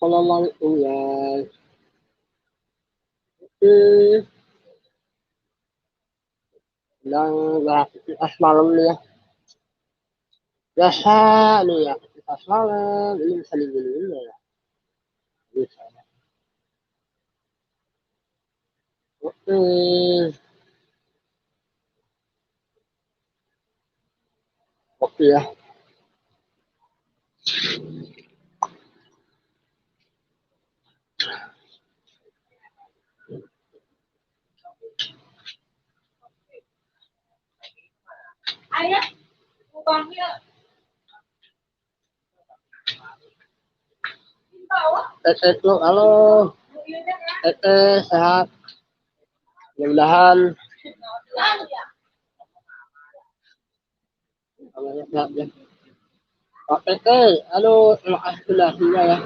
Assalamualaikum guys. Hmm, sedang beraktivitas malam nih ya. Biasa nih ya, aktivitas malam. Ini bisa diginiin ya. Bisa. Hmm, oke ya. Ayah, lubangnya bawah. Tuh, halo. Sehat. Mudah-mudahan semuanya sehat ya. Pak Tete, halo. Terima kasih sudah singgah ya.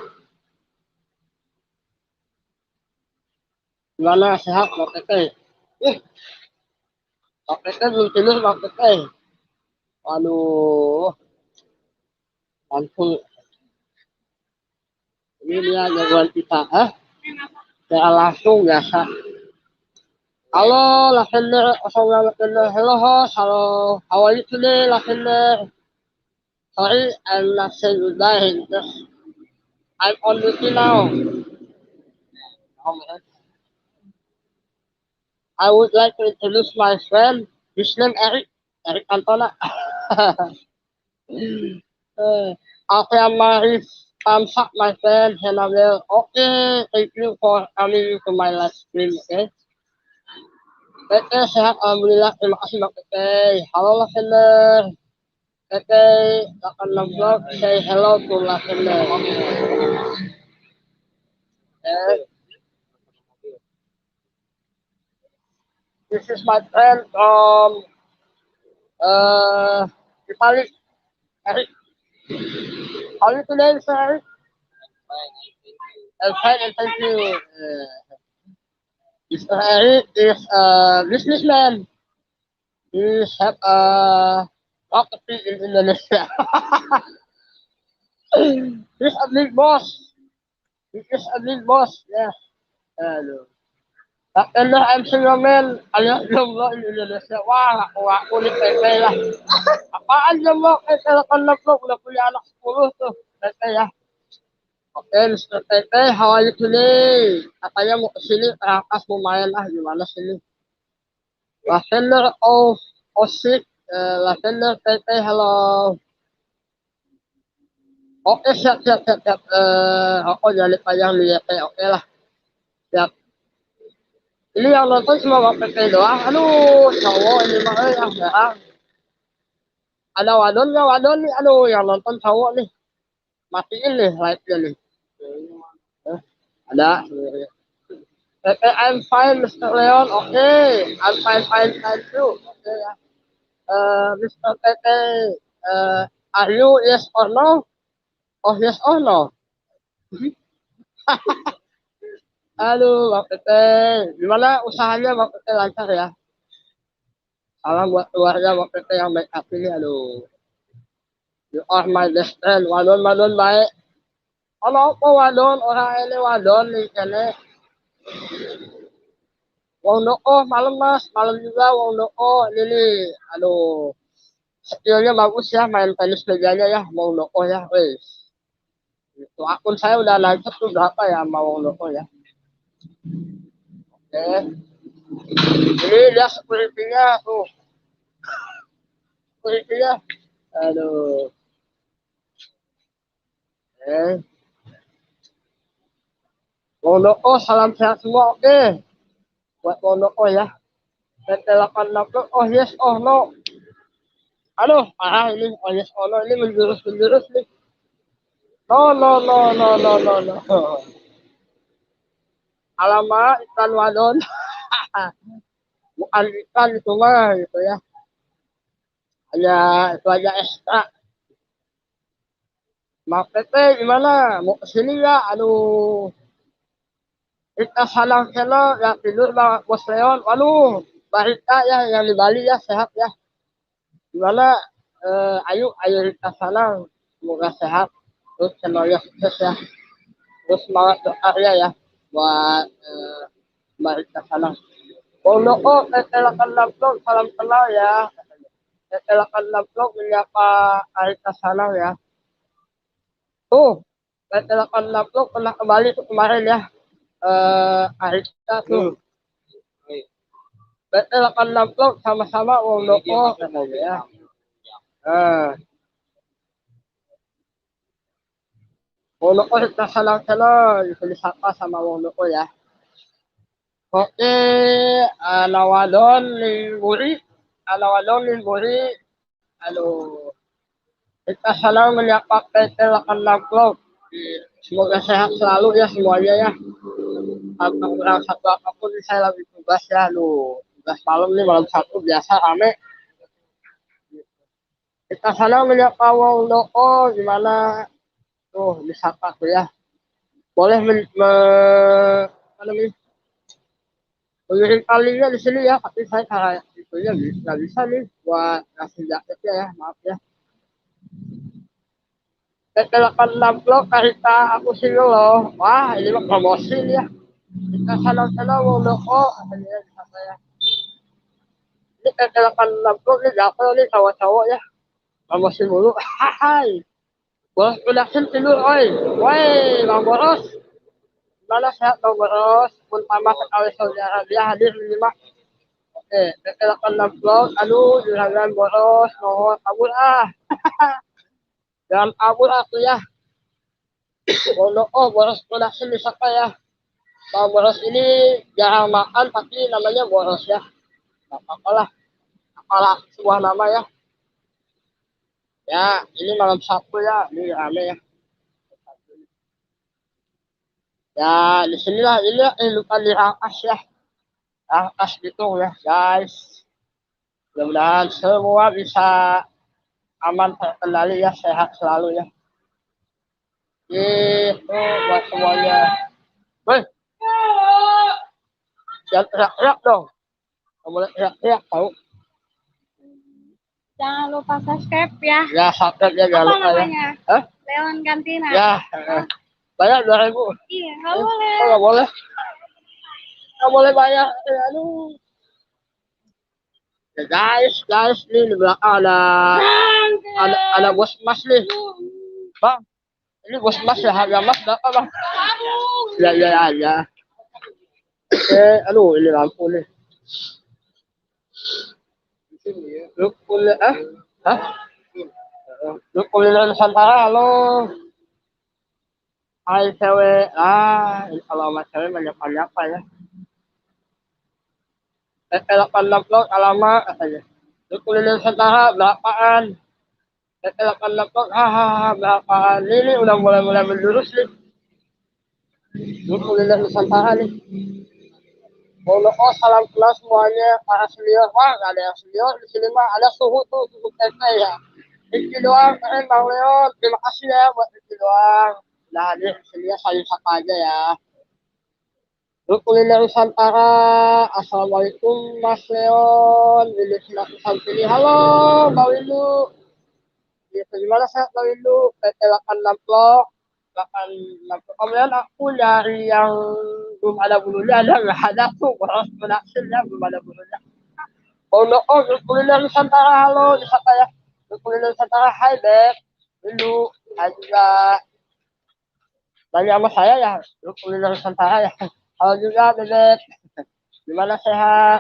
Gimana sehat Pak Tete? Ih, Pak Tete belum tidur Pak Tete. Waduh, langsung ini dia jagoan kita. Saya langsung biasa. Hello, Lavender. Hello, Lavender. Hello, host. Hello. How are you today, Lavender? Sorry, I'm not saying goodbye. Just, I'm on duty now. I would like to introduce my friend. His name Eric. Eric Cantona. Okay, my thumbs up, my friend. And I will. Okay, thank you for coming to my live stream. Okay. Oke, sehat. Alhamdulillah. Terima kasih, Mbak Tete. Halo, Lavender. Tete, akan vlog. Say hello to Lavender. Okay. This is my friend from Italy. Eric. How are you today, Mr. Eric? I'm fine, and thank you. Mr. Eric is a businessman. He have a property in Indonesia. He's a big boss. He is a big boss. Yes. Aduh. Lavender, I'm single man alias jomblo di Indonesia. Wah, aku di PP lah. Apaan jomblo? Telepon vlog udah punya anak 10 tuh. PP ya. Oke, Mr. PP, how are you today? Katanya mau kesini, terangkas mau main lah. Gimana sini? Lavender, oh shit. Lavender, PP, hello. Oke, siap, siap, siap, siap. Aku jadi panjang di YP, oke lah. Siap. Ini yang nonton cuma Bapak PP doang. Aduh, cowok ini mah yang jarang. Ada wadon nggak wadon nih? Aduh, yang nonton cowok nih. Matiin nih live-nya nih. Ada. I'm fine, Mr. Leon. Okay, I'm fine, fine, fine too. Okay, ya. Mr. Pepe, are you yes or no? Oh, yes or no? Aduh, Bang Pepe. Gimana usahanya Bang Pepe lancar ya? Salam buat keluarga Bang Pepe yang baik hati ini. Aduh. You are my best friend. Wadon, wadon baik. Ano po wadon? Orang ini wadon nih kene. Wong Noko malam mas, malam juga Wong Noko ini nih, aduh, skillnya bagus ya main tenis mejanya ya, Wong Noko ya, wes. Itu akun saya udah lanjut tuh berapa ya sama Wong Noko ya. Oke, ini dia security-nya tuh, security-nya, aduh, oke. Wong Noko salam sehat semua, oke, buat Wong Noko ya. PT 86, oh yes, oh no. Aduh, ini, oh yes, oh no, ini menjurus-menjurus nih. No, no, no, no, no, no, no. Alamak, ikan wadon. Bukan ikan itu mah gitu ya. Hanya itu aja ekstra. Mak Tete gimana? Mau kesini ya? Aduh. Kita salam channel ya tidur bang Bos Leon. Waduh. Barita ya yang di Bali ya sehat ya. Gimana? Ayo Rita sana. Semoga sehat. Terus channelnya sukses ya. Terus semangat doanya ya buat Mbak Rita sana. Ono tetelakan laptop salam kenal ya. Tetelakan laptop menyapa Arita sana ya. Tuh, tetelakan laptop pernah kembali tuh kemarin ya. Arita tuh. Tetelakan laptop sama-sama Ono katanya ya. Eh, Ono kita sana disapa sama Ono ya. Oke, Nawadon Limburi, Nawadon Limburi, aduh, kita selalu menyapa PT Lakan Vlog. Semoga sehat selalu ya semuanya ya. Tanpa kurang satu apapun saya lagi tugas ya, aduh, tugas malam nih malam satu biasa rame. Kita selalu menyapa Wong Doko gimana tuh disapa tuh ya. Boleh apa namanya? Mengirim kalinya di sini ya, tapi saya kayak itu ya nggak bisa nih buat ngasih jaketnya ya, maaf ya. Kecelakaan vlog Karita aku sih loh, wah ini mah promosi nih ya. Kita sana-sana mau doko, katanya bisa saya. Ini kecelakaan vlog nih jaketnya nih cowok-cowok ya, promosi dulu. Hai, boleh production dulu, oi, woi, Bang Boros. Mana sehat Bang Boros? Pun tambah sekali saudara dia hadir lima. Oke, kecelakaan vlog, aduh, juragan boros, mohon kabur jangan kabur aku ya. Boros production bisa ya. Kalau boros ini jarang makan, tapi namanya boros ya. Gak apa-apa lah, apalah sebuah nama ya. Ya, ini malam Sabtu ya, ini rame ya. Ya, di sinilah ini kehidupan di Rangkas ya. Rangkas gitu ya, guys. Mudah-mudahan semua bisa aman terkendali ya, sehat selalu ya. Itu buat semuanya. Woi, jangan teriak-teriak dong. Kamu boleh teriak-teriak tahu. Jangan lupa subscribe ya. Ya, subscribe ya, jangan Apa lupa ya. namanya? Hah? Leon Kantina. Ya, banyak 2.000. Iya, nggak boleh. Oh, nggak boleh. Nggak boleh banyak. Aduh. Ya, guys, nih di belakang ada bos mas nih. Bang, ini bos mas ya, harga mas berapa bang? Ya. Aduh, ini lampu nih. Lu kuliah, hah? Lu kuliah Nusantara, halo. Hai cewek, kalau sama cewek banyak apa ya? Delapan laptop alamat katanya. Lu kuliah Nusantara berapaan? Delapan laptop, hahaha berapaan? Ini udah mulai menjurus nih. Lu kuliah Nusantara nih. Salam kenal semuanya para senior. Wah, gak ada yang senior di sini mah. Ada suhu TP ya. Rizky doang, Bang Leon. Terima kasih ya buat Rizky doang. Udah hadir di sini ya, saling sapa aja ya. Kuliner Nusantara. Assalamualaikum Mas Leon. Willy Sinaku Santini. Halo Mbak Windu. Ya, gimana sehat Mbak Windu? PT 86 86. Kemudian aku nyari yang belum ada bulunya, ada nggak ada tuh. Boros production ya, belum ada bulunya. Kuliner Nusantara. Halo, disapa ya. Kuliner Nusantara. Hai Beb. Windu. Hai juga. Tanya sama saya ya. Kuliner Nusantara ya. Halo juga Bebek. Gimana sehat?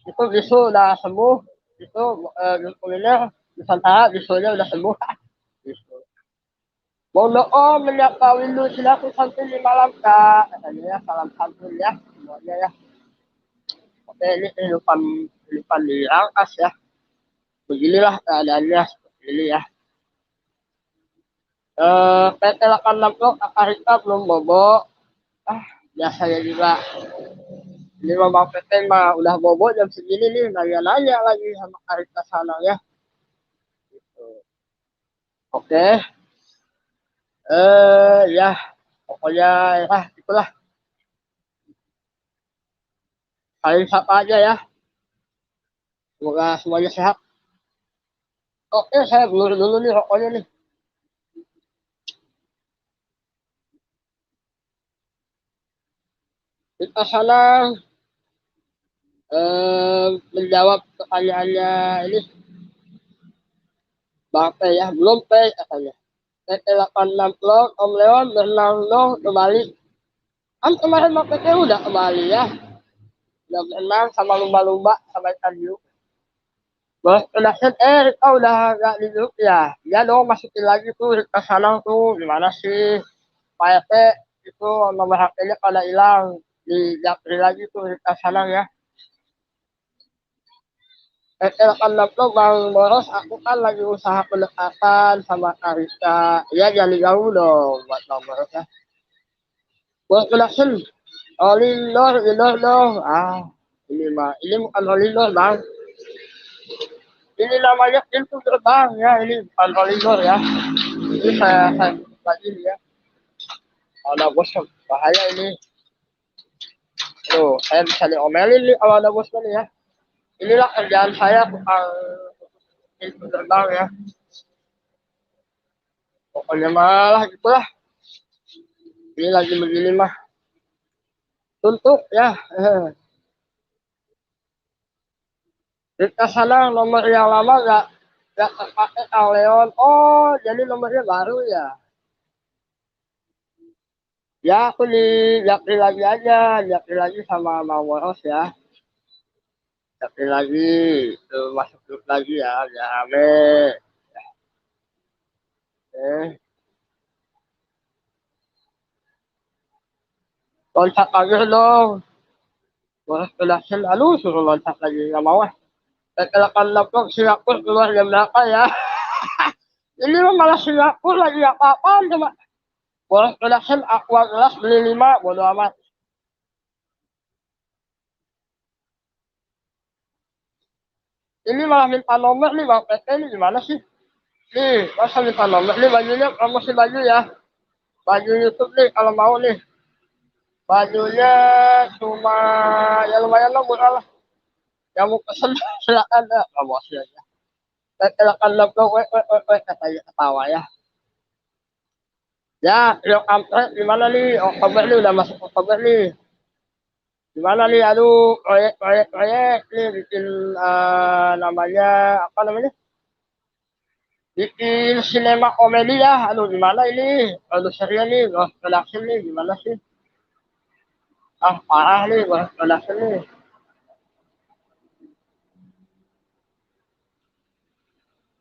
Itu bisu udah sembuh. Itu kuliner Nusantara bisunya udah sembuh. Bisu. Mau menyapa Windu silaku santun di malam kak. Katanya ya, salam santun ya semuanya ya. Oke, ini kehidupan di Rangkas ya. Beginilah keadaannya seperti ini ya. PT 86 kakak Rita belum bobo. Biasanya juga. Ini Bang Pepen mah udah bobo jam segini nih, nanya-nanya lagi sama Karita sana ya. Gitu. Oke. Ya, pokoknya ya itulah. Saling sapa aja ya. Semoga semuanya sehat. Oke, saya blur dulu nih rokoknya nih. Kita sana menjawab pertanyaannya ini Bang P ya, belum P katanya. PT86 Om Leon berenang kembali. Kan kemarin Bang PT udah kembali ya. Udah berenang sama lumba-lumba sama ikan hiu. Bos, udah set, Rika udah gak di grup ya. Dia dong masukin lagi tuh Rika sana tuh. Gimana sih? Pak RT itu nomor HP-nya pada hilang. Di japri lagi tuh Rika sana ya. Rekan laptop Bang Boros, aku kan lagi usaha pendekatan sama Arika. Ya jangan jauh dong buat Bang Boros ya. Buat production, Holilor, Lilor dong. Ini bukan Holilor Bang. Ini namanya pintu gerbang ya, ini bukan Holilor ya. Ini saya lagi nih ya. Ada bos bahaya ini. Tuh, saya bisa diomelin nih kalau ada bosnya nih ya. Inilah kerjaan saya tukang pintu gerbang ya. Pokoknya malah gitulah. Ini lagi begini mah. Untuk ya. Kita sana nomor yang lama nggak terpakai Kang Leon. Oh, jadi nomornya baru ya. Ya aku di Japri lagi aja, Japri lagi sama Bang Boros ya. Japri lagi, tuh masuk grup lagi ya, biar rame. Eh, loncat lagi dong. Boros production, aduh suruh loncat lagi nggak mau ah. Kecelakaan laptop Singapura keluar jam berapa ya? Ini mah malah Singapura lagi apa-apaan coba. Boros production aqua gelas beli 5, bodo amat. Ini malah minta nomor nih Bang PT ini gimana sih? Nih, masa minta nomor nih bajunya promosi baju ya. Baju YouTube nih kalau mau nih. Bajunya cuma ya lumayan lah murah lah. Yang mau pesen silakan ya promosi aja. Silakan laptop katanya ketawa ya. Ya, yuk kampret gimana nih? Oktober nih udah masuk Oktober nih. Gimana nih? Aduh, proyek nih bikin namanya apa namanya? Bikin sinema komedi ya. Aduh, gimana ini? Produsernya nih, Ghost Production nih, gimana sih? Parah nih, Ghost Production nih.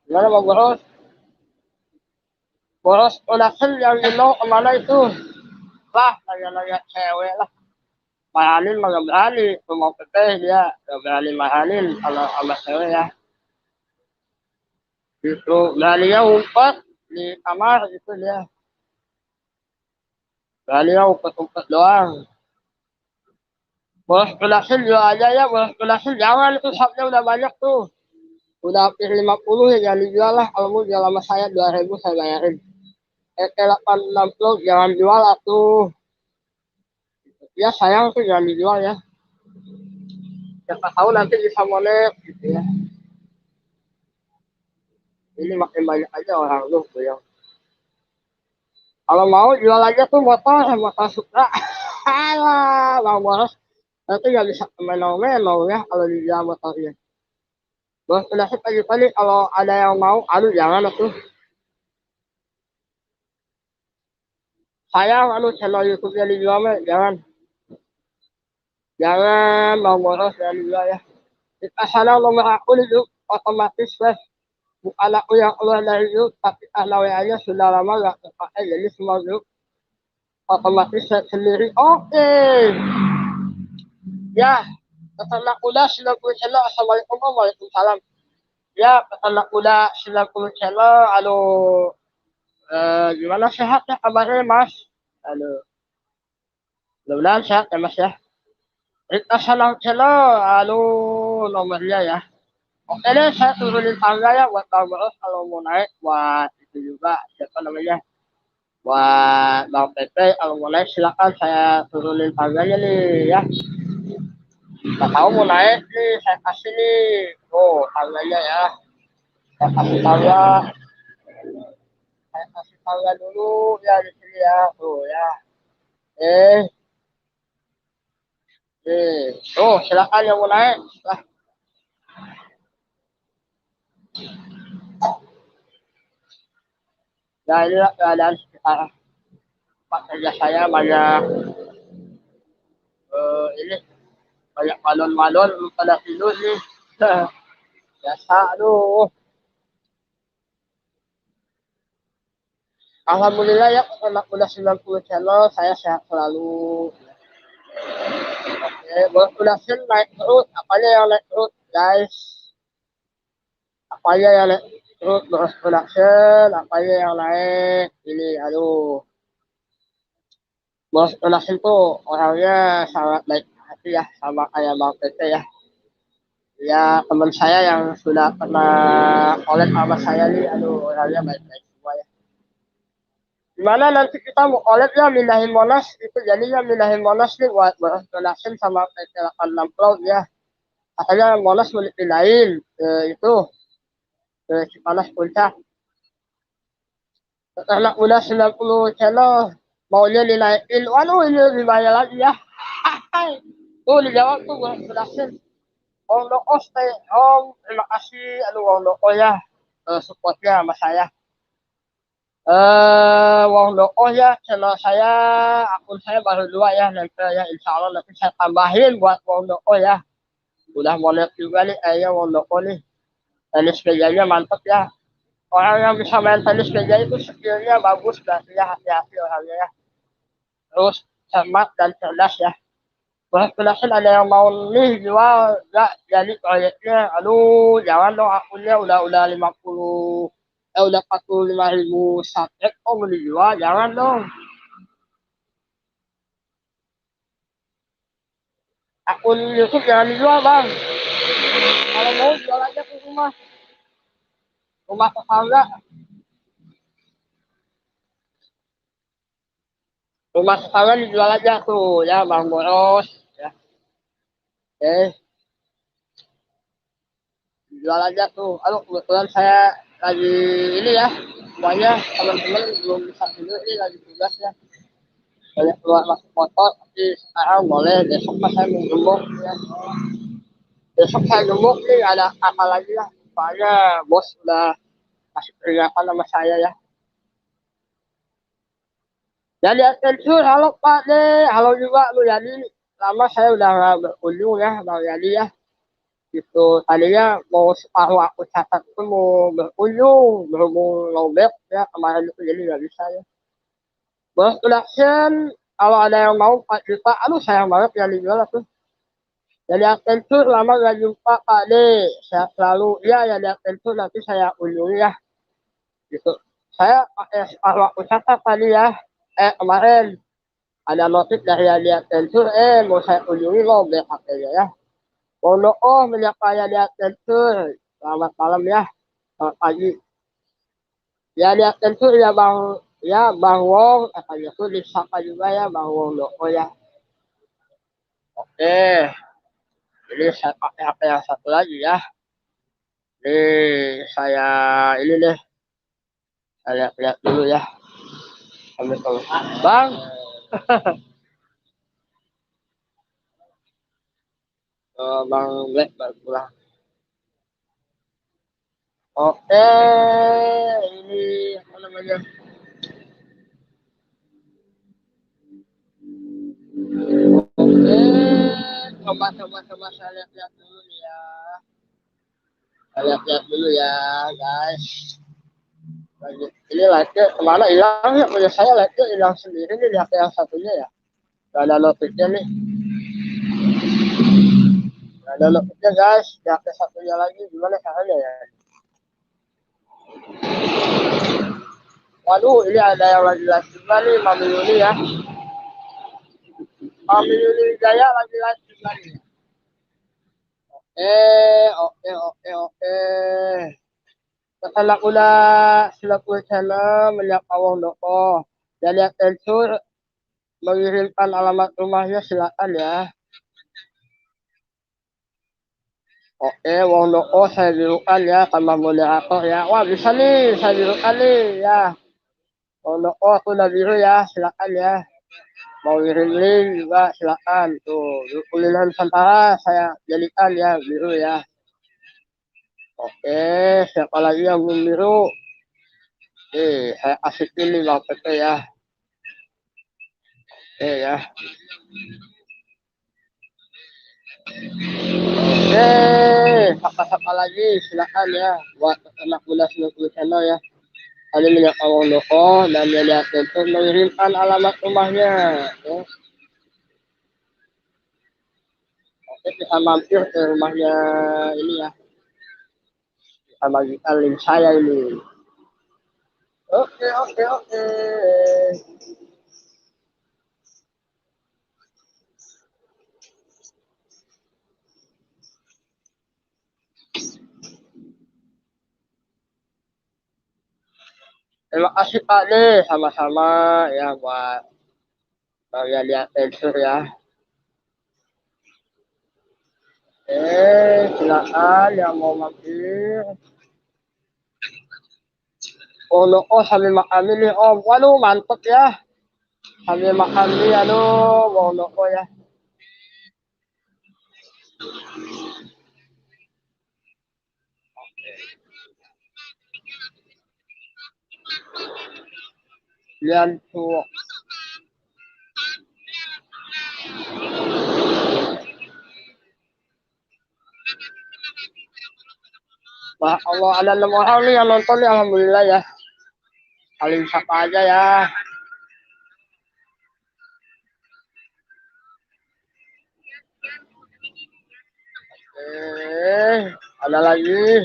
Gimana Bang Boros? Boros Production yang Indo kemana itu? Lah, nanya-nanya cewek lah. Maranin mah gak berani. Mau pepeh dia gak berani maranin kalau sama cewek ya. Gitu, beraninya ngumpet di kamar gitu dia. Beraninya ngumpet-ngumpet doang. Boros Production jual aja ya, Boros Production jangan itu subnya udah banyak tuh. Udah hampir 50 ya jangan dijual lah. Kalau mau jual sama saya 2.000 saya bayarin. 860 jangan jual atuh. Ya sayang tuh jangan dijual ya. Siapa tahu nanti bisa monet gitu ya. Ini makin banyak aja orang tuh yang. Kalau mau jual aja tuh motor Supra. Alah, Bang Boros. Nanti nggak bisa menol-menol ya kalau dijual motornya. Bos udah sih pagi-pagi kalau ada yang mau, aduh jangan tuh. Sayang aduh channel YouTube-nya dijual mah jangan. Jangan Bang Boros jangan dijual ya. Kita sana nomor aku di grup otomatis wes. Bukan aku yang keluar dari grup, tapi karena WA-nya sudah lama nggak terpakai, jadi semua grup otomatis set sendiri. Oke. Ya, peternak kuda 90 channel. Assalamualaikum Waalaikumsalam. Ya, peternak kuda 90 channel. Aduh, gimana sehat ya kabarnya Mas? Aduh, mudah-mudahan sehat ya Mas ya. Rita Sanang channel, aduh nomornya ya. Oke deh, saya turunin tangga ya buat Bang Boros kalau mau naik buat itu juga siapa namanya buat Bang Pepe kalau mau naik silakan saya turunin tangganya nih ya. Nggak tahu mau naik nih saya kasih nih. Oh tangganya ya. Saya kasih tangga, saya kasih tangga dulu ya di sini ya. Tuh ya. Eh Oh, silakan yang mau naik. Nah, nah inilah keadaan sekitar tempat kerja saya banyak ini banyak balon-balon pada tidur nih. Biasa, aduh. Alhamdulillah ya, anak udah 90 channel, saya sehat selalu. Oke, bos production naik terus, apanya yang naik terus, guys? Apanya yang naik terus, bos production, apanya yang naik? Ini, aduh. Bos production tuh orangnya sangat baik hati ya, sama kayak Bang Tete ya. Ya, teman saya yang sudah pernah collab sama saya nih, aduh, orangnya baik-baik semua ya. Gimana nanti kita mau collab ya mindahin Monas itu jadinya mindahin Monas nih buat production sama PT 86 Cloud ya. Katanya Monas mau dipindahin ke itu ke Cipanas Puncak. Anak udah 90 channel maunya dinaikin. Waduh ini lebih banyak lagi ya. Tuh dijawab tuh buat production. Om Doko stay Om, terima kasih aduh Om Doko ya supportnya sama saya. Wong Doko ya, channel saya, akun saya baru 2 ya, nanti ya insya Allah nanti saya tambahin buat Wong Doko ya. Udah monet juga nih kayaknya Wong Doko nih. Tenis mejanya mantep ya. Orang yang bisa main tenis meja itu skillnya bagus berarti ya, hati-hati orangnya ya. Terus cermat dan cerdas ya. Buat production ada yang mau nih jual nggak jadi proyeknya. Aduh, jangan dong akunnya udah 50 udah 45.000 subscribe oh mau dijual jangan dong. Akun YouTube jangan dijual bang. Kalau mau jual aja ke rumah tetangga. Rumah tetangga dijual aja tuh ya bang Boros ya. Eh jual aja tuh. Aduh kebetulan saya lagi ini ya. Semuanya teman-teman belum bisa dulu ini lagi tugas ya. Boleh keluar masuk motor tapi sekarang boleh besok pas saya mau gembok ya. Besok saya gembok nih ada apa lagi lah. Soalnya bos udah kasih peringatan sama saya ya. Jadi atentur, halo Pak deh, halo juga lu jadi lama saya udah nggak berkunjung ya Bang Yadi ya. Gitu tadinya mau separuh aku catat pun mau berkunjung berhubung lowback ya kemarin itu jadi nggak bisa ya. Bos production kalau ada yang mau 4 juta, aduh sayang banget yang dijual tuh. Jadi atentur lama nggak jumpa Pak deh, saya selalu ya jadi atentur nanti saya kunjungi ya. Gitu. Saya pakai separuh aku catat tadi ya. Kemarin ada notif dari Adia Tensur, mau saya kunjungi loh BHP-nya ya. Mohon oh menyapa Adia Tensur, selamat malam ya, selamat pagi. Ya Adia Tensur ya Bang Wong, katanya tuh disapa juga ya Bang Wong Doko ya. Oke, ini saya pakai HP yang satu lagi ya. Ini saya ini deh, saya lihat-lihat dulu ya. Bang, Bang Black baru pulang. Oke, ini apa namanya? Oke, coba saya lihat-lihat dulu nih ya. Saya lihat-lihat dulu ya, guys. Ini like-nya kemana hilang ya? Punya saya like-nya hilang sendiri nih di HP yang satunya ya. Gak ada notifnya nih. Gak ada notifnya guys. Di HP satunya lagi gimana caranya ya? Waduh, ini ada yang lagi live juga nih, Mami Yuni ya. Mami Yuni Jaya lagi live juga nih. Oke. Setelah udah 90 channel menyapa Wong Doko. Dan yang tensur mengirimkan alamat rumahnya silakan ya. Oke, Wong Doko saya birukan ya sama moderator ya. Wah bisa nih, saya birukan nih ya. Wong Doko aku udah biru ya, silakan ya. Mau ngirim link juga silakan tuh. Kuliner Nusantara saya jadikan ya biru ya. Oke, siapa lagi yang belum biru? Saya kasih pilih Bang Pepe ya. Ya. Siapa lagi silakan ya buat anak muda 90 channel ya. Kami minyak awal loko dan media untuk mengirimkan alamat rumahnya. Ya. Oke, bisa mampir ke rumahnya ini ya. Bisa bagikan link saya ini. Oke. Terima kasih Pak nih sama-sama ya buat kalian lihat adventure ya. Silakan yang mau mampir. Oh, sambil makan ini Om. Waduh, mantep ya. Sambil makan ini, aduh, mau ya. Lian tuh. Wah, Allah, ada 6 orang nih yang nonton nih, alhamdulillah ya. Saling sapa aja ya. Ada lagi.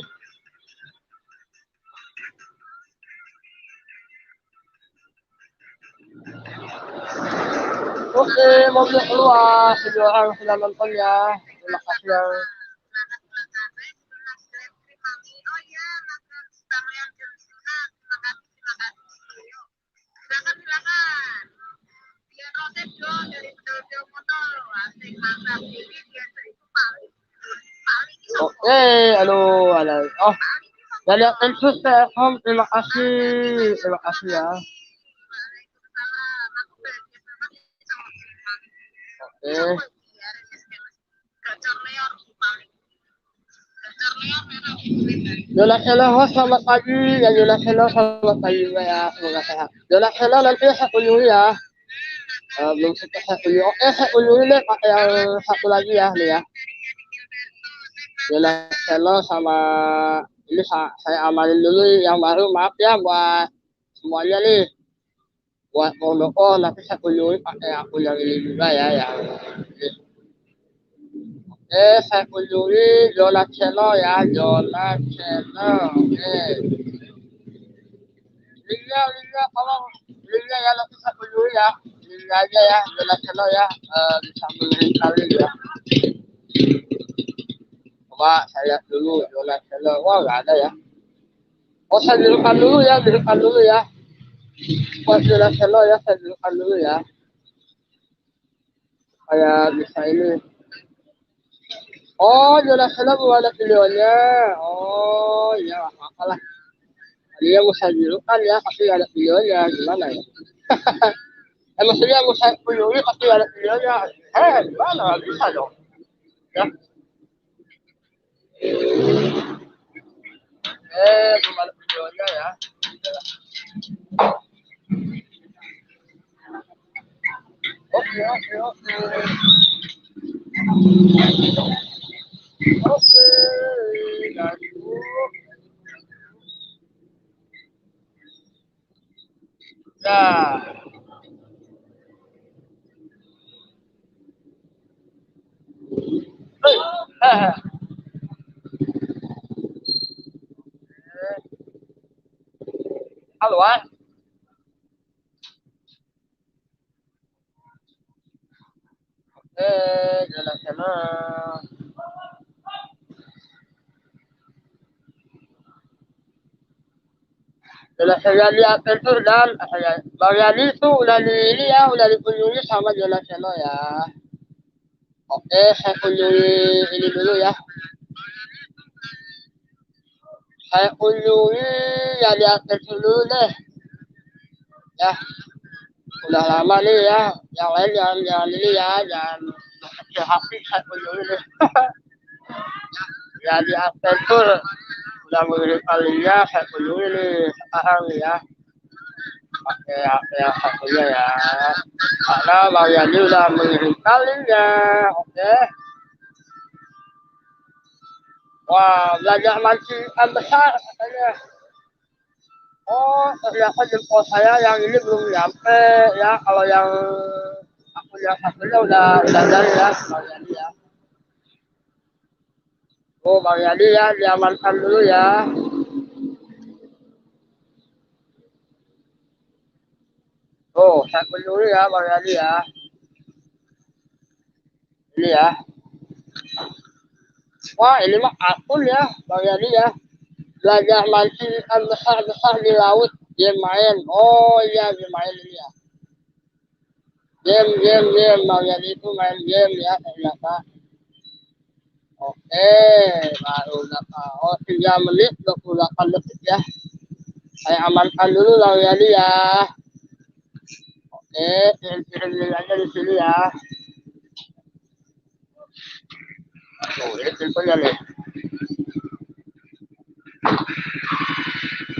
Oke, mobil keluar. Semua orang sudah nonton ya. Terima kasih yang oke, aduh, ada. Oh, dari Atensus Telkom, terima kasih ya. Oke. Yola Hello, selamat pagi ya Yola Hello, selamat pagi juga ya, semoga sehat. Yola Hello nanti saya kunjungi ya. Belum sempat saya kunjungi. Oke, saya kunjungi deh Pak yang satu lagi ya nih ya. Yola Hello sama ini saya amalin dulu yang baru, maaf ya buat semuanya nih. Buat Mondoko nanti saya kunjungi pakai akun yang ini juga ya yang ini. Saya kunjungi Yola Hello ya, Yola Hello. Linknya tolong linknya ya nanti saya kunjungi ya, linknya aja ya Yola Hello ya, bisa mengirim kali ya. Coba saya lihat dulu Yola Hello, wah nggak ada ya. Oh, saya dulukan dulu ya. Buat Yola Hello ya, saya dulukan dulu ya. Kayak bisa ini. Oh, Yola Hello belum ada videonya. Oh, iya apa lah. Dia mau saya dulukan ya, tapi nggak ada videonya, gimana ya? Maksudnya mau saya kunjungi tapi nggak ada videonya. Gimana? Nggak bisa dong. Ya. Belum ada videonya ya. Oke. Lanjut. Ya. Eh. Halo, ah. Jalan sana. Jalan saya lihat itu dan Bang Yani itu udah di ini ya, udah dikunjungi sama Jalan Seno ya. Oke, saya kunjungi ini dulu ya. Saya kunjungi ya lihat itu dulu deh. Ya, udah lama nih ya. Yang lain yang ini ya, yang kecil hati saya dulu ini. Ya di Adventure udah mengirim kalinya saya dulu ini sekarang ya. Pakai HP yang satunya ya. Karena Bang Yani udah mengirim kalinya. Oke. Wah, belajar mancing ikan besar katanya. Oh, ternyata jempol saya yang ini belum nyampe ya. Kalau yang aku yang satunya udah dari ya, Bang Yani ya. Oh, Bang Yani ya, diamankan dulu ya. Oh, saya pun dulu ya, Bang Yani ya. Ini ya. Wah, ini mah akun ya, Bang Yani ya. Belajar mancing ikan besar-besar di laut. Game main. Oh iya, game main ini ya. Game. Bang Yani itu main game ya, ternyata. Oke, baru berapa? Oh, 3 menit 28 detik ya. Saya amankan dulu Bang Yani ya. Oke, kirim aja di sini ya. Oh, ini infonya nih.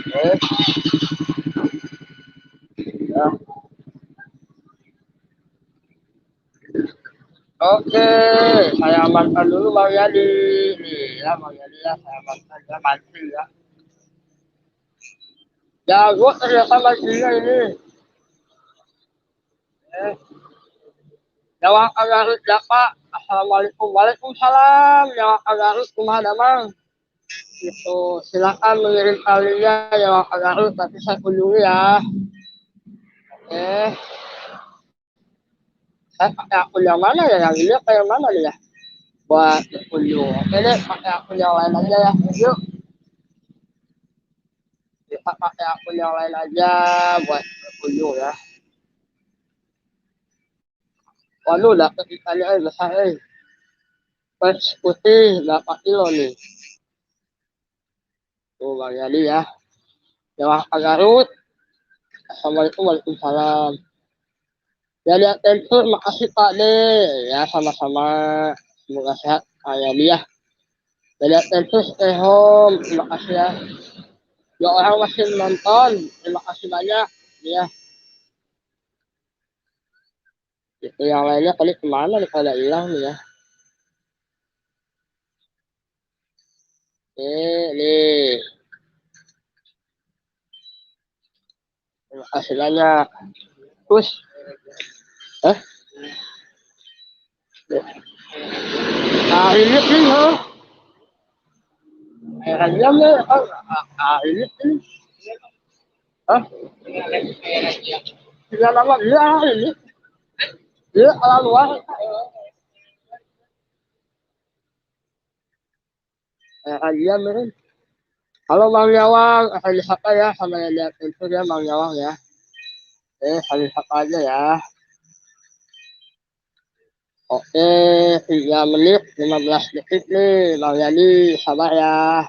Oke, ya. Oke, saya amankan dulu Bang Yani. Nih ya Bang Yani ya, saya amankan ya mancing ya. Jago ternyata mancingnya ini. Eh, Jawab agarut ya Pak. Assalamualaikum. Waalaikumsalam. Jawab agarut kumaha damang. Itu silakan mengirim kalinya jawab agarut tapi saya kunjungi ya. Eh, saya pakai akun yang mana ya? Yang ini apa yang mana nih ya? Buat kunjung. Oke deh, pakai akun yang lain aja ya. Yuk, kita pakai akun yang lain aja buat kunjung ya. Waduh, dapet ikannya besar Pes putih 8 kilo nih. Tuh Bang Yani ya. Jawab agarut. Assalamualaikum Waalaikumsalam. Ya lihat tentu, makasih Pak deh. Ya sama-sama. Semoga sehat Pak Yani ya. Ya lihat tentu stay home. Terima kasih ya. Ya orang masih nonton. Terima kasih banyak. Ya. Itu yang lainnya tadi kemana nih pada hilang nih ya. Nih. Terima kasih banyak. Terus. Eh? Ah ini nih. Airnya nih. Ini nih. Hah? Tidak lama dia ini. Dia ala luar. Airnya nih. Halo Bang Yawang, hari apa ya sama yang lihat itu ya Bang Yawang ya. Hari apa aja ya. Oke, 3 menit 15 detik nih Bang Yani, sabar ya.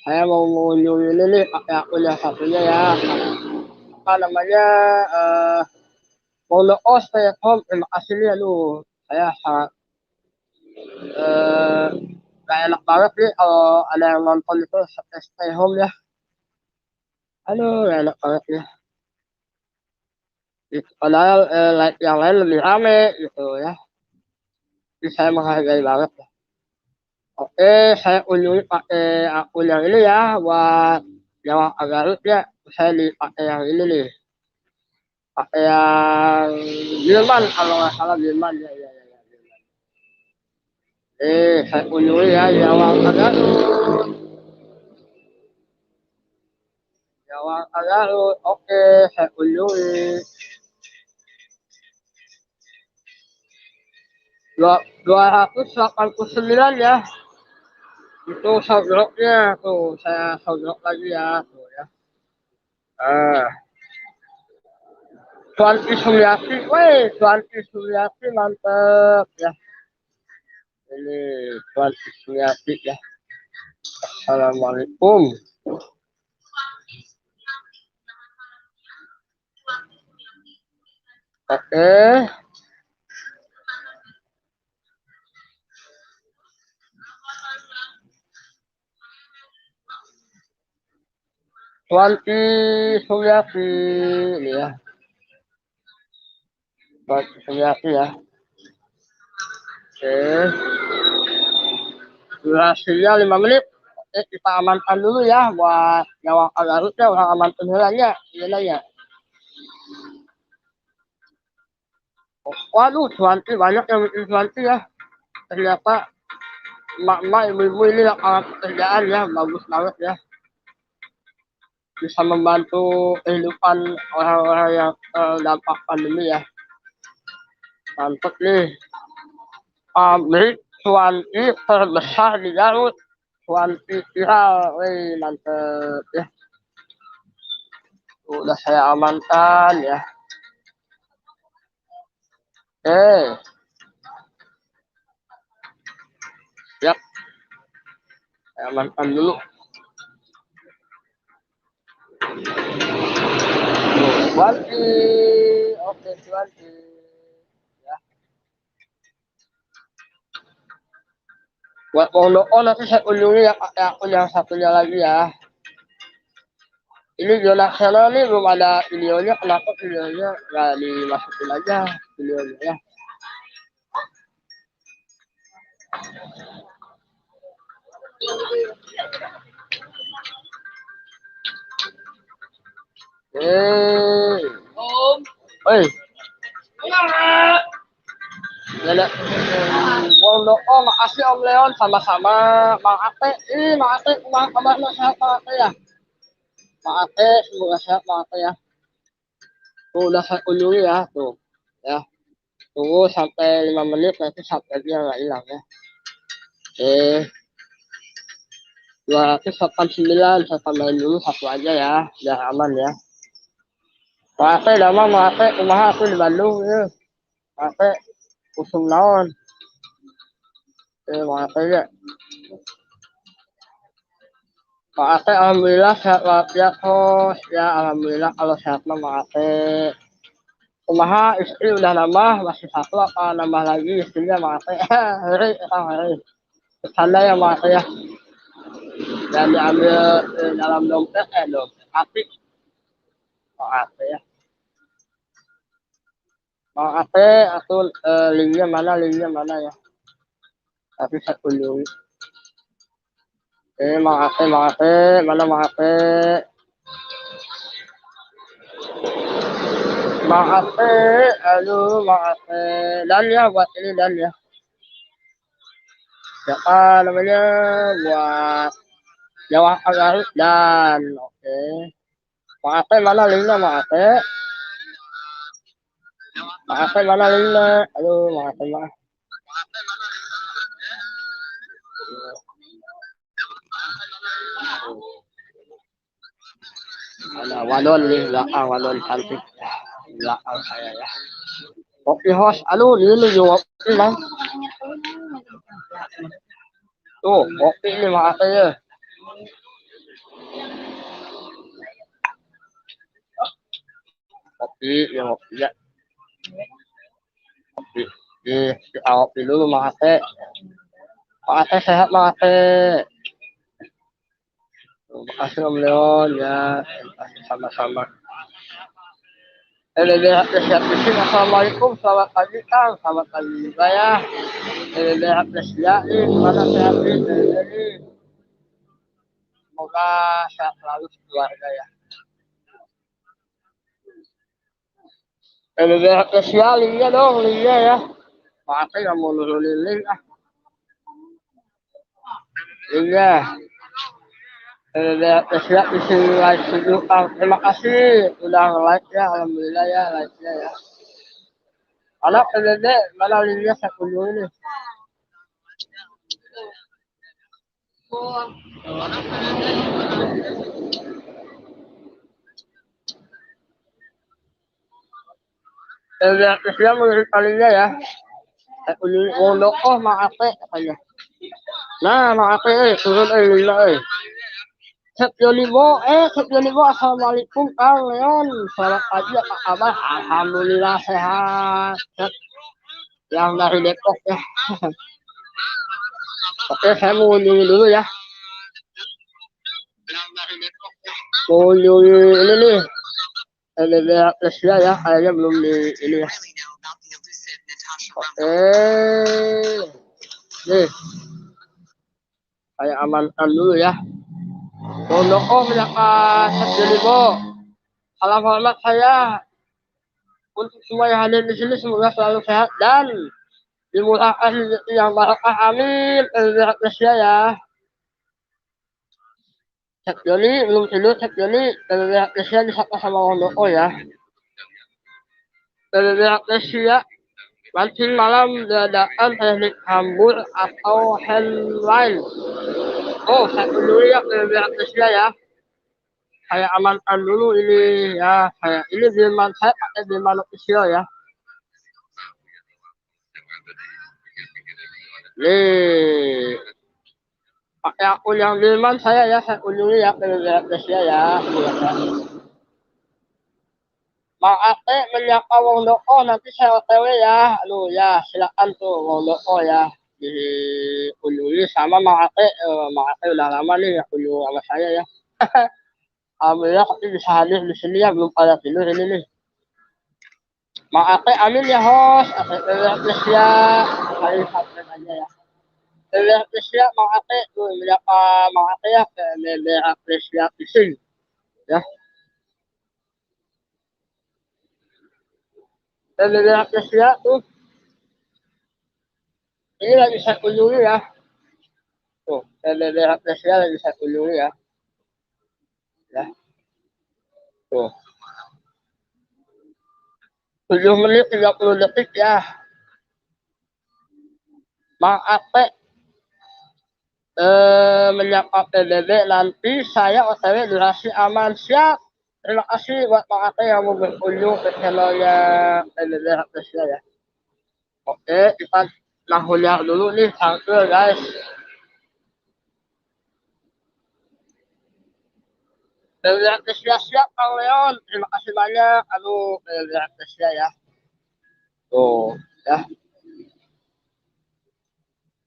Saya mau mengunjungi ini nih pakai akun yang satunya ya. Apa namanya? Eh, mau stay at home. Terima kasih nih, aduh. Saya sangat eh, gak enak banget nih kalau ada yang nonton itu stay home ya. Aduh, gak enak banget ya. Padahal yang lain lebih rame gitu ya. Jadi saya menghargai banget ya. Oke, saya unjungi pakai akun yang ini ya buat jawab agarut ya. Saya dipakai yang ini nih. Pakai yang Gilman kalau nggak salah Gilman ya. Saya unjungi ya jawab agarut. Jawab agarut. Oke, saya unjungi. 289 ya. Itu soundrocknya tuh saya soundrock lagi ya tuh ya. Tuan Suryati, weh Tuan Suryati mantep ya. Ini Tuan Suryati ya. Assalamualaikum. Oke. Suwanti Suryati ini ya. Suwanti Suryati ya. Oke. Durasinya 5 menit. Oke, kita amankan dulu ya buat nyawa Garutnya, orang amankan hilangnya. Ini ya. Waduh, Suwanti banyak yang bikin Suwanti ya. Ternyata emak-emak, ibu-ibu ini lapangan pekerjaan ya, bagus banget ya. Bisa membantu kehidupan orang-orang yang terdampak pandemi ya. Mantap nih. Pabrik Suwanti terbesar di Garut. Suwanti viral, wih mantep ya. Udah saya amankan ya. Siap. Saya amankan dulu. Suwanti, oke Suwanti. Ya. Buat Pondok nanti saya kunjungi ya pakai akun yang satunya lagi ya. Ini zona nasional nih belum ada videonya, kenapa videonya nggak dimasukin aja videonya ya. Oi, nenek Pondok, makasih Om Leon, sama-sama. Mang Ate, Mang Ate, kabarnya sehat Mang Ate ya. Mang Ate, semoga sehat Mang Ate ya. Tuh udah saya kunjungi ya, tuh ya. Tunggu sampai 5 menit nanti sampai dia nggak hilang ya. Oke. 289 saya tambahin dulu satu aja ya, biar aman ya. Mate lama mate kumaha aku di Bandung ya. Mate usum naon. Mate ya. Mate alhamdulillah sehat walafiat host ya, alhamdulillah kalau sehat mah mate. Kumaha istri udah nambah masih satu apa nambah lagi istrinya mate. Hari hari. Bercanda ya mate ya. Dan diambil dalam dompet dompet api. Mate ya. Mang Ate, aku linknya mana ya? Tapi saya kunjungi. Mang Ate, mana Mang Ate? Mang Ate, aduh Mang Ate. Dan ya buat ini dan ya. Siapa namanya? Buat Jawa Garut dan oke. Mang Ate mana linknya Mang Ate? Mang Ate mana linknya? Aduh Mang Ate mah. Ada wadon nih belakang, wadon cantik belakang saya ya. Kopi host, aduh ini juga kopi bang. Tuh kopi ini makanya. Kopi ya kopi ya. Kopi di kopi dulu makanya. Makanya sehat makanya. Terima kasih Om Leon ya, terima kasih sama-sama. Assalamualaikum, selamat pagi Kang, selamat pagi juga ya. Gimana sehat ini? Semoga sehat selalu keluarga ya. Linknya dong, linknya ya. Makasih nggak mau nurunin link ah. Linknya. Siap isi like video Kang. Terima kasih udah like ya, alhamdulillah ya like-nya ya. Anak mana linknya saya kunjungi nih. Siap menurut kalinya ya. Saya kunjungi Pondok Mang Ate katanya. Nah Mang Ate turun lila Cep Yonibo, Cep Yonibo, assalamualaikum Kang Leon, selamat pagi apa kabar? Alhamdulillah sehat. Cep, yang dari Depok ya. Oke, saya mau nyuri dulu ya. Mau nyuri ini nih, LBH Asia ya, kayaknya belum di ini ya. Oke, nih, saya amankan dulu ya. Mondoko menyapa Cep Yonibo. Salam hormat saya untuk semua yang hadir di sini, semoga selalu sehat dan dimudahkan rezeki yang barokah, amin. Lihat Asia ya. Cek Joni belum tidur, Cek Joni lihat Asia disapa sama Wondoko ya. Lihat Asia mancing malam dadakan teknik hambur atau handline. Oh, saya dulu ya lihat Asia ya. Saya amankan dulu ini ya. Ini Dilman, saya pakai Dilman official ya. Nih, pakai akun yang Dilman saya ya, saya kunjungi ya ke Indonesia ya. Maaf menyapa Wong Doko, nanti saya OTW ya. Aduh ya, silakan tuh Wong Doko ya. Dikunjungi sama Maaf udah lama nih ya kunjungi sama saya ya. Alhamdulillah tapi bisa hadir di sini ya, belum pada tidur ini nih. Maaf amin ya host, please ya. Kali sampai aja ya. Please ya Maaf tuh menyapa Maaf ya ke please ya pising ya. Please ya tuh. Ini lagi saya kunjungi ya. Tuh, please ya lagi saya kunjungi ya. Ya. Tuh. 7 menit 30 detik ya. Maaf menyapa PBB nanti saya OTW durasi aman siap. Terima kasih buat Pak Ate yang mau berkunjung ke channelnya PBB Rapesya ya. Oke, kita nahuliah dulu nih sangkul guys. PBB Rapesya siap Kang Leon. Terima kasih banyak. Aduh, PBB Rapesya ya. Tuh, ya.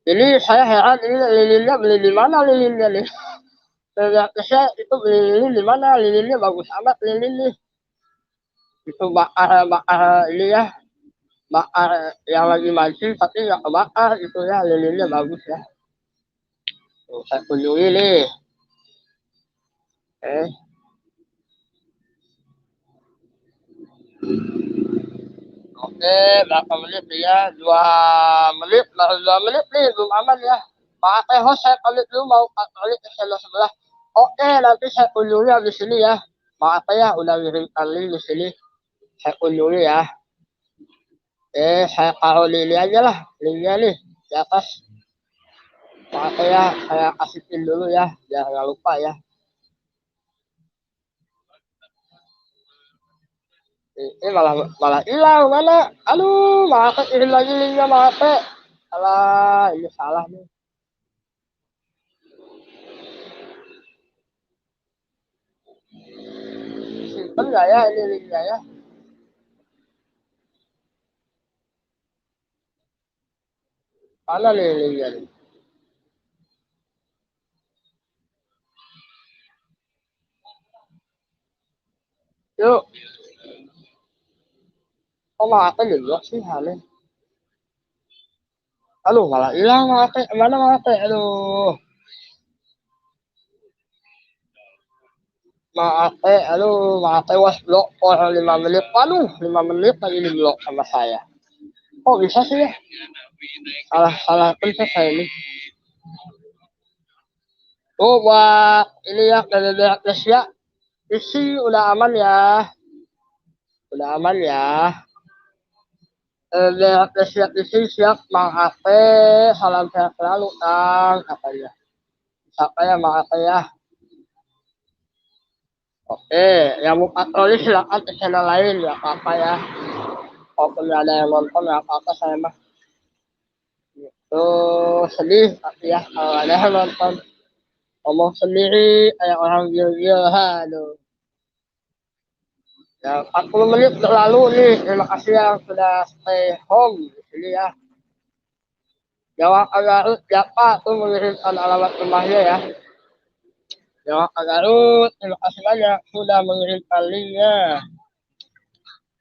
Ini saya heran ini lilinnya beli di mana lilinnya nih? Saya itu beli lilin di mana? Lilinnya bagus amat lilin nih. Itu bakar ini ya, bakar yang lagi mancing tapi nggak kebakar itu ya, lilinnya bagus ya. Tuh, saya kunjungi nih. Oke, berapa menit ya? 2 menit, baru 2 menit nih, belum aman ya. Pak host saya kali dulu mau kali ke channel sebelah. Oke, nanti saya kunjungi di sini ya. Maaf ya, udah ngirimkan link di sini. Saya kunjungi ya. Saya taruh di ini aja lah, linknya nih di atas. Maaf ya, saya kasih pin dulu ya, biar nggak lupa ya. Ini malah hilang mana? Aduh, maaf ini lagi linknya maaf. Salah, ini salah nih. Simpen nggak ya ini linknya ya? Mana nih linknya nih? Yuk. Kok maaf juga sih halnya? Aduh, malah hilang maaf. Mana maaf? Aduh. Maaf, aduh, maaf was blok for 5 menit. Aduh, 5 menit lagi di blok sama saya. Kok bisa sih ya? Salah pencet saya ini. Oh, buat ini ya, dari Asia. Isi udah aman ya. Udah aman ya. Asia isi siap, maaf, salam sehat selalu, Kang, katanya. Siapa ya, maaf ya. Oke, yang mau patroli silakan ke channel lain ya apa ya. Kalaupun ada yang nonton ya apa saya mah. Itu sedih tapi ya kalau ada yang nonton. ngomong sendiri kayak orang gila-gila. Aduh. Ya, 40 menit berlalu nih. Terima kasih yang sudah stay home di sini ya. Jawab Agarut siapa tuh mengirimkan alamat rumahnya ya. Jawab Agarut, terima kasih banyak sudah mengirimkan linknya.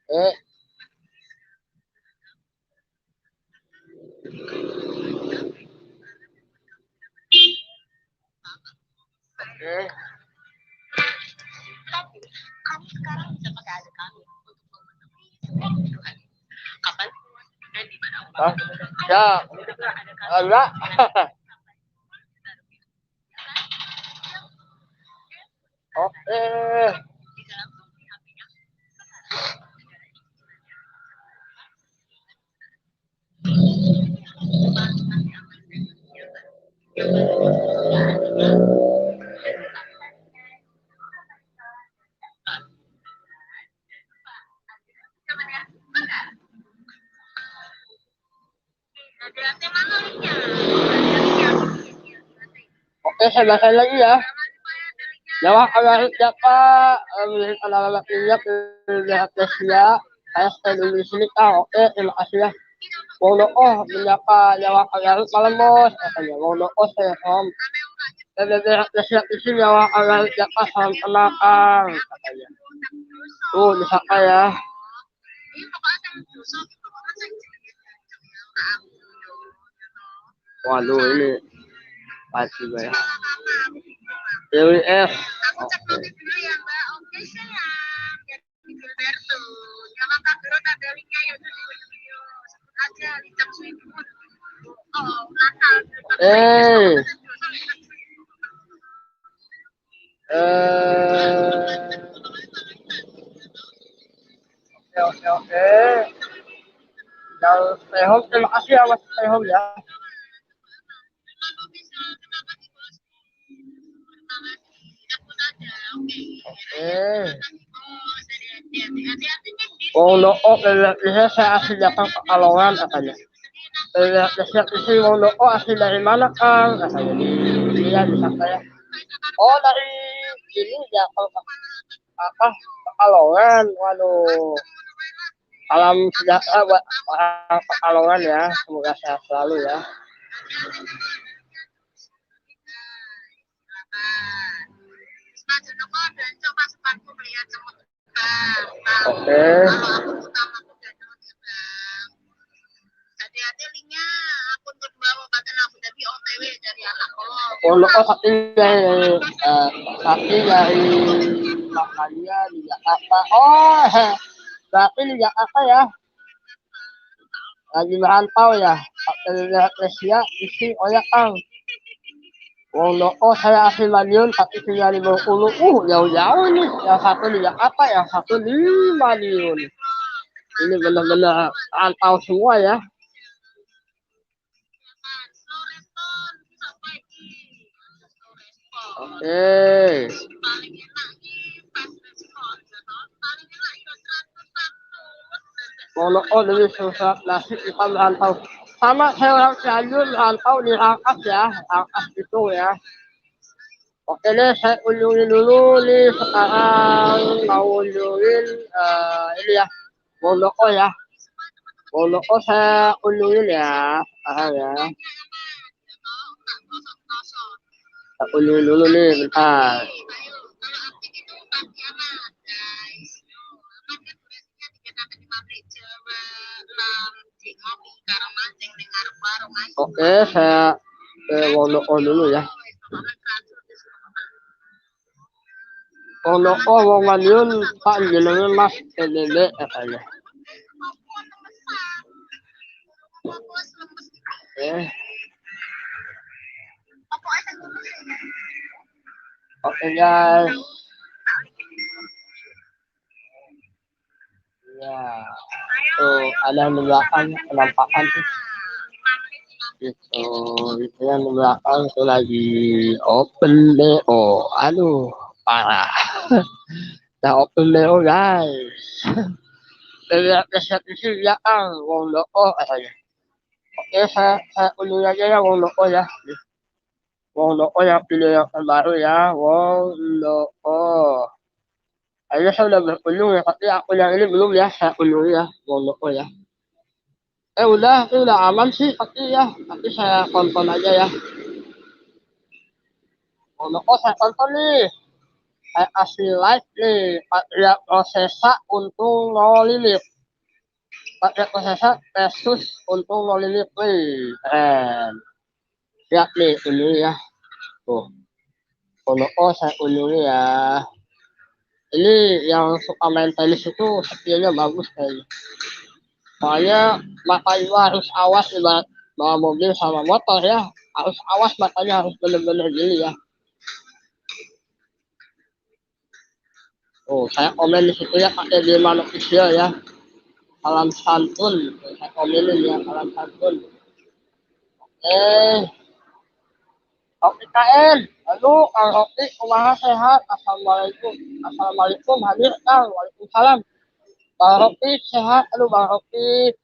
Eh, oke. Kamu sekarang bisa pakai adik kami untuk kapan dan di mana Hah? Ya, enggak. Oke. Oke, saya baca lagi ya. Jawab Agarut siapa mengirimkan alamat linknya ke pihak Asia. Saya stay dulu di sini kak. Oke, terima kasih ya. Mau oh menyapa Jawab Agarut malam bos. Katanya mau oh saya home. Siap di sini Jawab Agarut siapa salam kenal kang. Katanya. Tuh bisa ya. Waduh ini pasti ya. Dewi F. Aku cek notif dulu ya Mbak. Oke sayang. Jadi Gilberto. Nyala Kak Gerut ada linknya ya udah di video. Sebut aja Licam Sweetwood. Oh, Natal. Oke. Yang stay home terima kasih ya mas stay home ya. Oh no, lihatnya saya asli datang ke Kalongan katanya. Lihat di sini mau no, asli dari mana kang? Katanya dia bisa saya. Oh dari ini datang ke apa? Ke Kalongan. Waduh. Salam sejahtera buat orang Pekalongan ya. Semoga sehat selalu ya. Oke. Hati-hati linknya akun kedua Wabakan Abu Dhabi OTW dari anak Oh, satu dari Makalia di Jakarta. Oh, berarti di Jakarta ya. Lagi merantau ya. Lihat Asia isi oleh Kang. Oh, saya asli Madiun tapi tinggal di Bengkulu. Jauh-jauh nih. Yang satu di Jakarta, yang satu di Madiun. Ini benar-benar rantau semua ya. Oke. Dari susah nasi kita merantau. Sama saya orang Cianjur merantau di Rangkas ya. Rangkas itu ya. Oke deh, saya kunjungi dulu nih sekarang mau kunjungin ini ya. Mondoko ya. Mondoko saya kunjungin ya sekarang ya. Saya kunjungin dulu nih bentar. Oke, saya Mondoko dulu ya. Mondoko mau Madiun Pak jenengan Mas PBB katanya. Oke guys. Ya. Tuh ada di belakang penampakan tuh. Itu yang di belakang itu lagi open BO. Aduh, parah. Udah open BO guys. Lihat di sini belakang Mondoko katanya. Oke, saya undur aja ya Mondoko ya. Wondoko yang pilih yang terbaru ya, Wondoko. Ini saya udah berkunjung ya, tapi aku yang ini belum ya, saya kunjungi ya, Wondoko ya. Udah, ini udah aman sih, tapi ya, tapi saya tonton aja ya. Wondoko saya tonton nih, saya kasih like nih, lihat prosesa untung 0 lilip. Pakai prosesa Pesus untung 0 lilip nih, keren. Lihat nih, ini ya, tuh. Wondoko saya kunjungi ya. Ini yang suka main tenis itu skillnya bagus kayaknya. Soalnya matanya harus awas ibarat bawa mobil sama motor ya. Harus awas matanya harus bener-bener gini ya. Oh, saya komen di situ ya pakai di mana official ya. Salam santun. Saya komenin ya salam santun. Eh, Oke KN. Halo, Kang Oki, kumaha sehat? Assalamualaikum. Assalamualaikum, hadir Kang. Waalaikumsalam. Bang Rocky sehat, aduh Bang Rocky.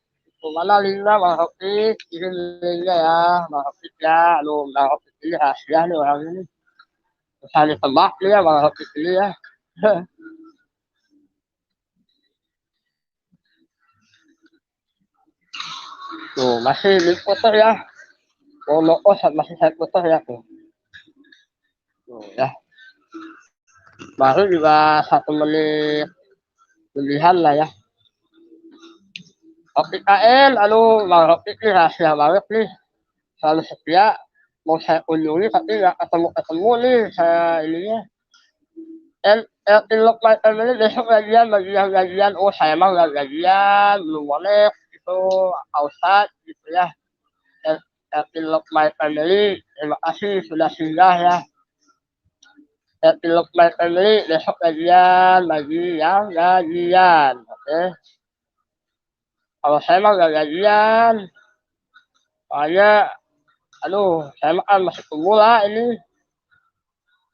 Mana linknya Bang Rocky? Kirim linknya ya, Bang Rocky ya. Aduh, Bang Rocky ini rahasia nih orang ini. Bisa ditebak nih ya Bang Rocky ini ya. Tuh, masih link foto ya. Oh, no, oh, masih saya foto ya tuh. Tuh ya. Baru juga 1 menit lebihan lah ya. Oke KN, aduh Bang Rocky ini rahasia banget nih. Selalu setia. Mau saya kunjungi tapi nggak ketemu-ketemu nih saya ininya. Elok my family besok gajian, oh saya mah nggak gajian, belum boleh itu ausat gitu ya. Elok my family, terima kasih sudah singgah ya. Elok my family besok gajian bagi yang gajian, oke. Kalau saya mah nggak gajian, soalnya, aduh, saya mah kan masih pemula ini,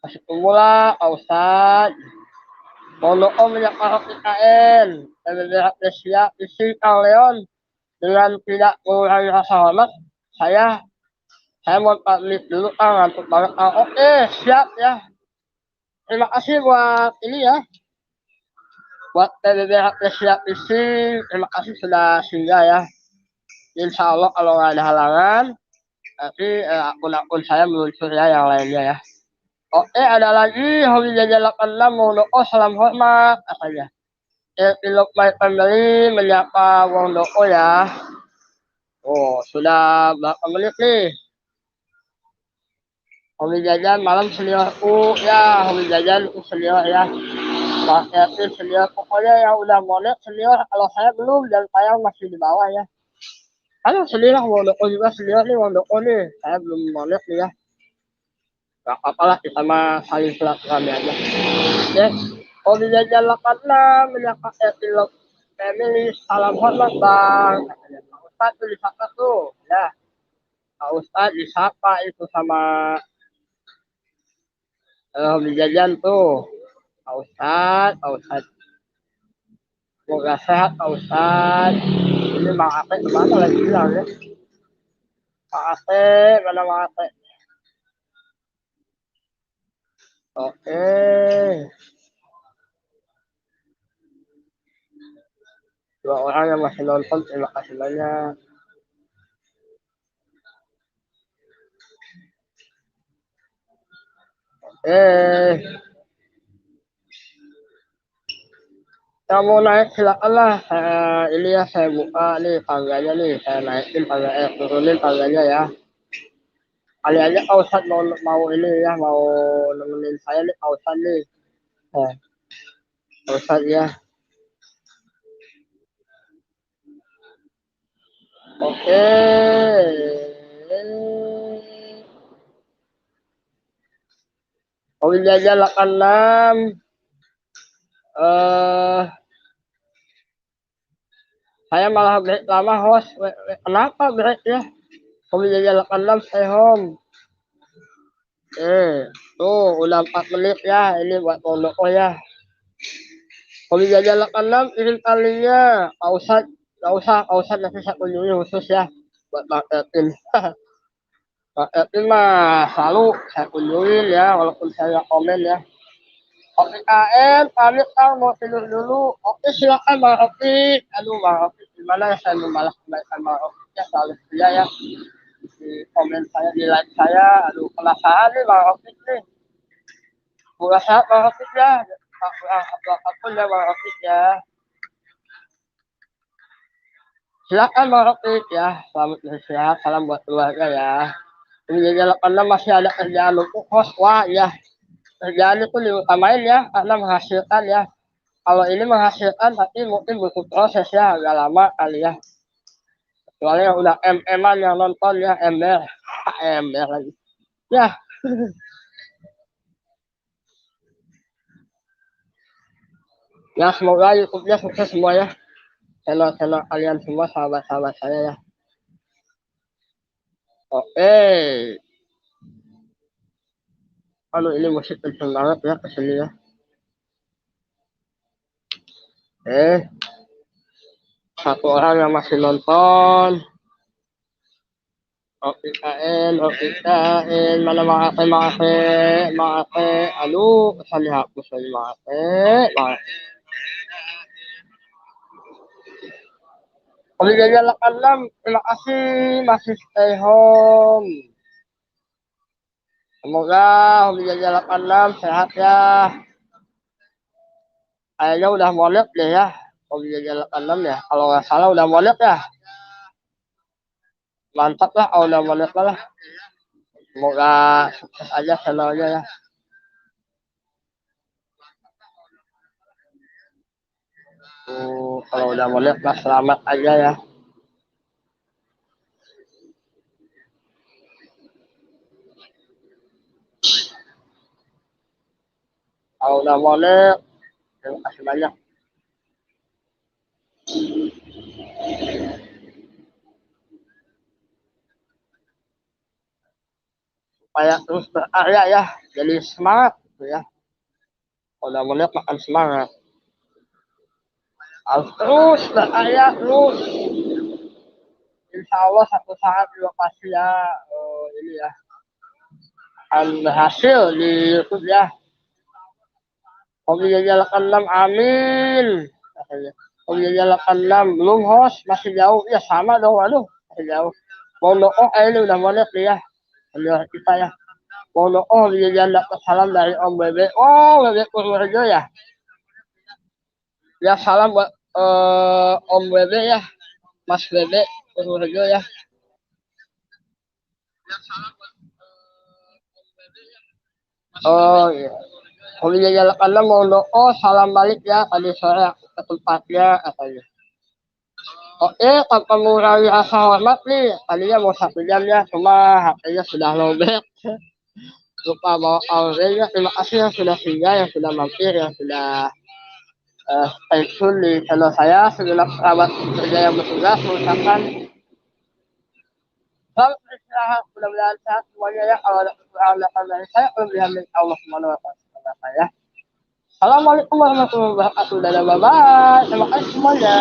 masih pemula, ausat. Mohon menyampaikan IKN dan siap isi Kang Leon dengan tidak mengurangi rasa hormat. Saya mau pamit dulu Kang, ngantuk banget Kang. Oke, siap ya. Terima kasih buat ini ya, buat PBB siap isi. Terima kasih sudah singgah ya. Insya Allah kalau nggak ada halangan, nanti akun-akun saya meluncur ya yang lainnya ya. Oke, ada lagi hobi jajan 86 mau salam hormat katanya. Ilok my family menyapa Wong Doko ya. Oh, sudah berapa menit nih? Hobi jajan malam seniorku ya, hobi jajan itu senior ya. Mas Kevin senior, pokoknya yang udah monet senior. Kalau saya belum dan saya masih di bawah ya. Halo senior, Wong Doko juga senior nih, Wong Doko nih. Saya belum monet nih ya. Gak apa-apa lah, kita mah saling silaturahmi aja. Oke, hobi jajan 86 menyapa Ilok family, salam hormat bang. Pak Ustadz tuh disapa tuh, ya. Pak Ustadz disapa itu sama hobi jajan tuh. Pak Ustadz, Pak Ustadz. Semoga sehat Pak Ustadz. Ini Mang Ate kemana lagi bilang ya? Pak Ate, mana Mang Ate? Oke. Dua orang yang masih nonton, terima kasih banyak. Yang mau naik silakan lah. Ini ya saya buka nih tangganya nih, saya naikin tangga, turunin tangganya ya. Kali aja Pak Ustadz mau ini ya, mau nemenin saya nih Pak Ustadz nih. Pak Ustadz ya. Oke. Hobi jajan 86. Saya malah break lama host. Kenapa break ya? Hobi jajan 86 stay home. Tuh udah 4 menit ya. Ini buat Pondoko ya. Hobi jajan 86 kirim kalinya. Pak Ustadz, nggak usah, Pak Ustadz nanti saya kunjungi khusus ya buat Bang Elvin. Tapi mah selalu saya kunjungin ya, walaupun saya nggak komen ya. Oke KM, pamit Kang, mau tidur dulu. Oke silakan Bang Oki. Aduh Bang Oki, gimana ya saya membalas kebaikan Bang Oki ya, selalu setia ya. Di komen saya, di like saya. Aduh penasaran nih Bang Oki nih. Semoga sehat Bang Oki ya. Aku ya Bang Oki ya. Silakan Bang Oki ya. Selamat beristirahat, salam buat keluarga ya. Ini jadi 86 masih ada kerjaan untuk host. Wah ya, kerjaan itu diutamain ya, karena menghasilkan ya. Kalau ini menghasilkan tapi mungkin butuh proses ya, agak lama kali ya. Kecuali yang udah MM-an yang nonton ya, ember, ember lagi. Ya, ya semoga YouTube-nya sukses semua ya. Channel-channel kalian semua, sahabat-sahabat saya ya. Oke. Aduh ini musik kenceng banget ya kesini ya. Satu orang yang masih nonton. Oke KN, oke KN, mana maaf, aduh, kesan dihapus lagi maaf. Kami jadi 86, terima kasih masih stay home. Semoga Hobi jadi 86 sehat ya. Kayaknya udah molek deh ya, Hobi jadi 86 ya. Kalau nggak salah udah molek ya. Mantap lah kalau udah molek lah. Semoga sukses aja channelnya ya. Kalau udah molek lah selamat aja ya. Kalau udah molek, terima kasih banyak. Supaya terus berkarya ya, jadi semangat gitu ya. Kalau udah molek makan semangat. Harus terus berkarya terus. Insya Allah satu saat juga pasti ya ini ya akan berhasil di YouTube ya. Hobi Jajal 86 amin. Hobi Jajal 86 belum host masih jauh ya sama dong aduh masih jauh. Mau doa ini udah molek nih ya. Lihat kita ya. Mau doa Hobi Jajal dapat salam dari Om Bebe. Oh Bebe Purworejo ya. Ya salam buat Om Bebe ya. Mas Bebe Purworejo ya. Oh iya. Hobi Jajal 86 mau doa salam balik ya tadi sore ke tempatnya katanya. Oke, tanpa mengurangi rasa hormat nih, tadinya mau 1 jam ya, cuma HP-nya sudah lowbat. Lupa bawa powernya. Terima kasih yang sudah singgah, yang sudah mampir, yang sudah stay tune di channel saya. Segenap sahabat kerja yang bertugas mengucapkan selamat beristirahat, mudah-mudahan sehat semuanya ya. Kalau ada kekurangan dari saya, kelebihan dari Allah Subhanahu wa Ta'ala ya. Assalamualaikum warahmatullahi wabarakatuh. Dadah, bye bye. Terima kasih semuanya.